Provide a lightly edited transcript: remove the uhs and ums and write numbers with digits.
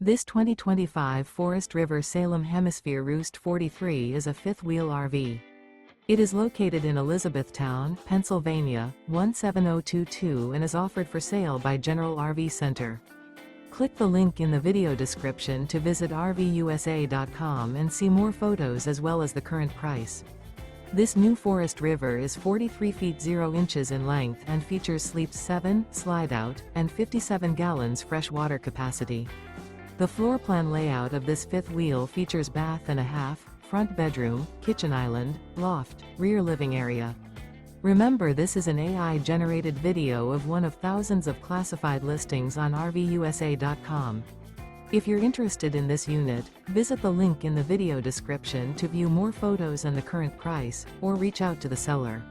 This 2025 Forest River Salem Hemisphere Roost 43 is a fifth-wheel RV. It is located in Elizabethtown, Pennsylvania, 17022 and is offered for sale by General RV Center. Click the link in the video description to visit RVUSA.com and see more photos as well as the current price. This new Forest River is 43 feet 0 inches in length and features sleeps 7, slide-out, and 57 gallons fresh water capacity. The floor plan layout of this fifth wheel features bath and a half, front bedroom, kitchen island, loft, rear living area. Remember, this is an AI-generated video of one of thousands of classified listings on RVUSA.com. If you're interested in this unit, visit the link in the video description to view more photos and the current price, or reach out to the seller.